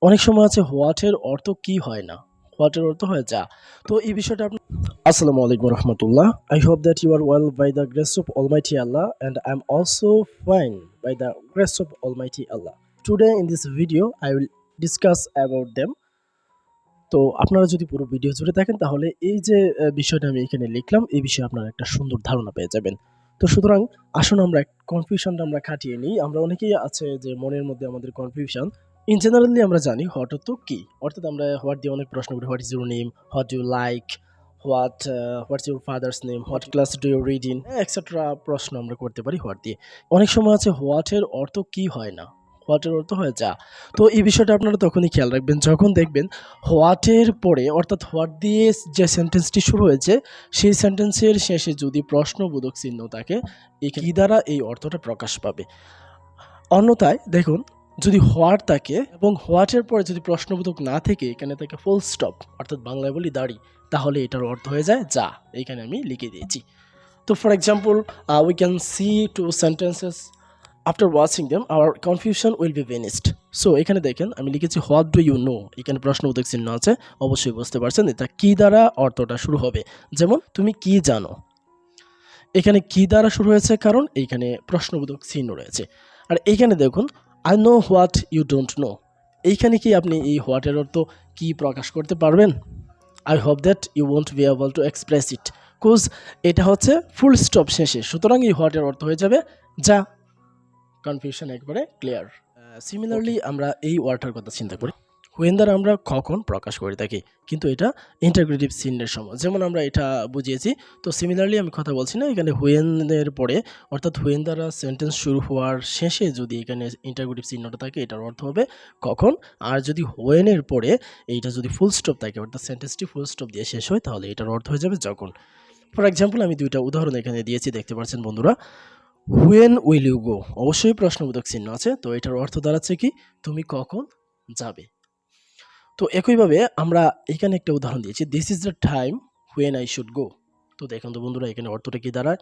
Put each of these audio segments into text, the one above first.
অনেক সময় আছে হোয়াটের অর্থ কি হয় না, হোয়াটের অর্থ হয় যা। তো এই বিষয়টা আপনি আসসালামু আলাইকুম রহমতুল্লাহ। I hope that you are well by the grace of almighty Allah and I am also fine by the grace of almighty Allah. Today in this video I will discuss about them. তো আপনারা যদি পুরো video জুড়ে থাকেন তাহলে এই যে বিষয়টা আমি এখানে লিখলাম এই বিষয়ে আপনারা একটা সুন্দর ধারণা পেয়ে যাবেন। তো সুতরাং আসুন আমরা কনফিউশনটা আমরা কাটিয়ে নিই। আমরা অনেকেই আছে যে মনের মধ্যে আমাদের কনফিউশন। ইন জেনারেলি আমরা জানি হোয়াট অর্থ কি, অর্থাৎ আমরা হোয়াট দিয়ে অনেক প্রশ্ন করি। What is your name, what do you like, what's your father's name, what class do you read in, etcetera প্রশ্ন আমরা করতে পারি হোয়াট দিয়ে। অনেক সময় আছে হোয়াটের অর্থ কি হয় না, হোয়াটের অর্থ হয় যা। তো এই বিষয়টা আপনারা তখনই খেয়াল রাখবেন যখন দেখবেন হোয়াটের পরে অর্থাৎ হোয়াট দিয়ে যে সেন্টেন্সটি শুরু হয়েছে সেই সেন্টেন্সের শেষে যদি প্রশ্নবোধক চিহ্ন থাকে, এই কি দ্বারা এই অর্থটা প্রকাশ পাবে। অন্যথায় দেখুন, যদি হোয়াট থাকে এবং হোয়াটের পরে যদি প্রশ্নবোধক না থেকে এখানে থাকে ফুল স্টপ, অর্থাৎ বাংলায় বলি দাড়ি, তাহলে এটার অর্থ হয়ে যায় যা। এইখানে আমি লিখে দিয়েছি। তো for example we can see two sentences after watching them our confusion will be vanished. So এখানে দেখেন আমি লিখেছি হোয়াট ডু ইউ নো, এখানে প্রশ্নবোধক চিহ্ন আছে, অবশ্যই বুঝতে পারছেন এটা কি দ্বারা অর্থটা শুরু হবে। যেমন তুমি কি জানো, এখানে কি দ্বারা শুরু হয়েছে কারণ এইখানে প্রশ্নবোধক চিহ্ন রয়েছে। আর এইখানে দেখুন I know what you don't know, এইখানে কি আপনি এই হোয়াটের অর্থ কি প্রকাশ করতে পারবেন? I hope that you won't be able to express it, cause এটা হচ্ছে ফুল স্টপ শেষে, সুতরাং এই হোয়াটের অর্থ হয়ে যাবে যা। কনফিউশন একবারে ক্লিয়ার। সিমিলারলি আমরা এই ওয়ার্ডটার কথা চিন্তা করি। হুয়েন দ্বারা আমরা কখন প্রকাশ করে থাকি, কিন্তু এটা ইন্টারগ্রেটিভ চিহ্নের সময়, যেমন আমরা এটা বুঝিয়েছি। তো সিমিলারলি আমি কথা বলছি না, এখানে হুয়েনের পরে অর্থাৎ হুয়েন দ্বারা সেন্টেন্স শুরু হওয়ার শেষে যদি এখানে ইন্টারগ্রেটিভ চিহ্নটা থাকে এটার অর্থ হবে কখন। আর যদি হুয়েনের পরে এইটা যদি ফুল স্টপ থাকে অর্থাৎ সেন্টেন্সটি ফুল স্টপ দিয়ে শেষ হয় তাহলে এটার অর্থ হয়ে যাবে যখন। ফর এক্সাম্পল আমি দুইটা উদাহরণ এখানে দিয়েছি, দেখতে পাচ্ছেন বন্ধুরা। হুয়েন উইল ইউ গো, অবশ্যই প্রশ্নবোধক চিহ্ন আছে, তো এটার অর্থ দাঁড়াচ্ছে কি তুমি কখন যাবে। তো একইভাবে আমরা এখানে একটা উদাহরণ দিয়েছি, this is the time when I should go. তো দেখুন তো বন্ধুরা এখানে অর্থটা কি দাঁড়ায়,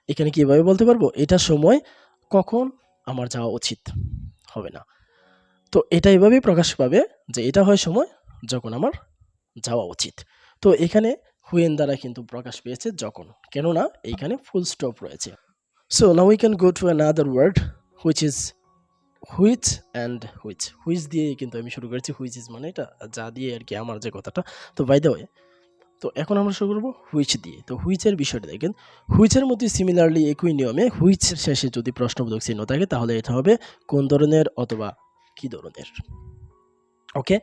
এখানে কিভাবে বলতে পারবো এটা সময় কখন আমার যাওয়া উচিত হবে না। তো এটা এভাবেই প্রকাশ পাবে যে এটা হয় সময় যখন আমার যাওয়া উচিত। তো এখানে হুয়েন দ্বারা কিন্তু প্রকাশ পেয়েছে যখন, কেননা এইখানে ফুল স্টপ রয়েছে। So now we can go to another word which is which and which দিয়ে কিন্তু আমি শুরু করেছি। হুইচ ইজ মানে এটা যা দিয়ে আর কি আমার যে কথাটা। তো বাই দ্য ওয়ে, তো এখন আমরা শুরু করবো হুইচ দিয়ে। তো হুইচের বিষয়টা দেখেন, হুইচের মধ্যে সিমিলারলি একই নিয়মে হুইচের শেষে যদি প্রশ্নবোধক চিহ্ন থাকে তাহলে এটা হবে কোন ধরনের অথবা কি ধরনের। ওকে,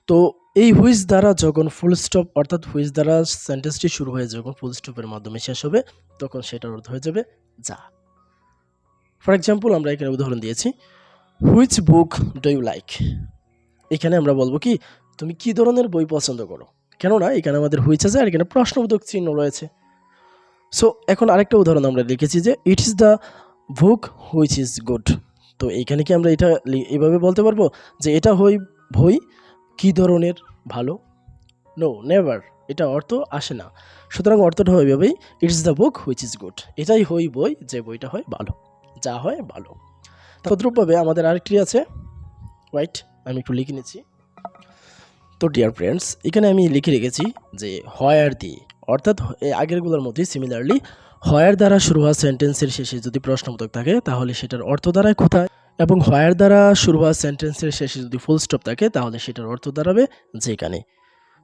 তো এই হুইচ দ্বারা যখন ফুল স্টপ অর্থাৎ হুইচ দ্বারা সেন্টেন্সটি শুরু হয়ে যখন ফুল স্টপের মাধ্যমে শেষ হবে তখন সেটার অর্থ হয়ে যাবে যা। ফর এক্সাম্পল আমরা এখানে উদাহরণ দিয়েছি, which book do you like, এখানে আমরা বলবো কি তুমি কি ধরনের বই পছন্দ করো, কেননা এখানে আমাদের হুইচ আছে আর এখানে প্রশ্নবোধক চিহ্ন রয়েছে। সো এখন আরেকটা উদাহরণ আমরা লিখেছি যে it is the book which is good. তো এইখানে কি আমরা এটা এইভাবে বলতে পারবো যে এটা বই কি ধরনের ভালো? নো, নেভার, এটা অর্থ আসে না। সুতরাং অর্থটা হয় এভাবেই, it's the book which is good, এটাই বই যে বইটা হয় ভালো, যা হয় ভালো। তদ্রূপভাবে আমাদের আরেকটি আছে, রাইট, আমি একটু লিখে নিচ্ছি। তো ডিয়ার ফ্রেন্ডস, এখানে আমি লিখে রেখেছি যে হোয়ার দিয়ে, অর্থাৎ আগেরগুলোর মধ্যে সিমিলারলি হোয়ার দ্বারা শুরু হওয়া সেন্টেন্সের শেষে যদি প্রশ্নবোধক থাকে তাহলে সেটার অর্থ দাঁড়ায় কোথায়, এবং হোয়ার দ্বারা শুরু হওয়া সেন্টেন্সের শেষে যদি ফুল স্টপ থাকে তাহলে সেটার অর্থ দাঁড়াবে যেখানে।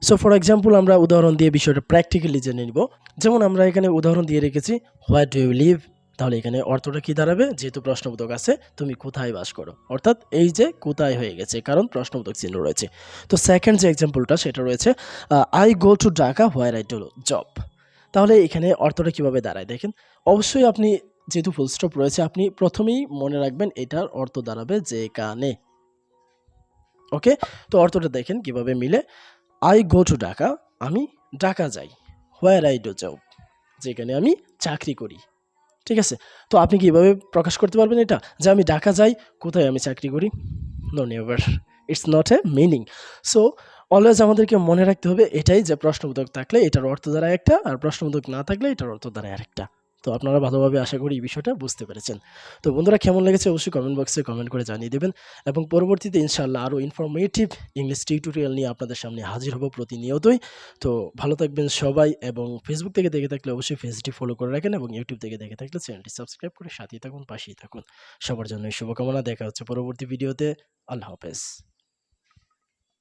সো ফর এক্সাম্পল আমরা উদাহরণ দিয়ে বিষয়টা প্র্যাকটিক্যালি জেনে নিব। যেমন আমরা এখানে উদাহরণ দিয়ে রেখেছি হোয়ার ডু ইউ লিভ, তাহলে এখানে অর্থটা কি দাঁড়াবে, যেহেতু প্রশ্নবোধক আছে তুমি কোথায় বাস করো, অর্থাৎ এই যে কোথায় হয়ে গেছে কারণ প্রশ্নবোধক চিহ্ন রয়েছে। তো সেকেন্ড যে এক্সাম্পলটা সেটা রয়েছে I go to Dhaka where I do job, তাহলে এখানে অর্থটা কিভাবে দাঁড়ায় দেখেন। অবশ্যই আপনি যেহেতু ফুল স্টপ রয়েছে আপনি প্রথমেই মনে রাখবেন এটার অর্থ দাঁড়াবে যেখানে। ওকে, তো অর্থটা দেখেন কিভাবে মিলে। আই গো টু ঢাকা, আমি ঢাকা যাই, হোয়ার আই ডু জব, যেখানে আমি চাকরি করি। ঠিক আছে, তো আপনি কিভাবে প্রকাশ করতে পারবেন এটা যে আমি ঢাকা যাই কোথায় আমি চাকরি করি? No, never, it's not a meaning. So always আমাদেরকে মনে রাখতে হবে এটাই যে প্রশ্নবোধক থাকলে এটার অর্থ দ্বারা একটা আর প্রশ্নবোধক না থাকলে এটার অর্থ দ্বারা আরেকটা। তো আপনারা ভালোভাবে আশা করি এই বিষয়টা বুঝতে পেরেছেন। তো বন্ধুরা কেমন লেগেছে অবশ্যই কমেন্ট বক্সে কমেন্ট করে জানিয়ে দেবেন এবং পরবর্তীতে ইনশাআল্লাহ আরও ইনফরমেটিভ ইংলিশ টিউটোরিয়াল নিয়ে আপনাদের সামনে হাজির হব প্রতিনিয়তই। তো ভালো থাকবেন সবাই এবং ফেসবুক থেকে দেখে থাকলে অবশ্যই পেজটি ফলো করে রাখেন এবং ইউটিউব থেকে দেখে থাকলে চ্যানেলটি সাবস্ক্রাইব করে সাথেই থাকুন, পাশেই থাকুন। সবার জন্য শুভকামনা। দেখা হচ্ছে পরবর্তী ভিডিওতে। আল্লাহ হাফেজ।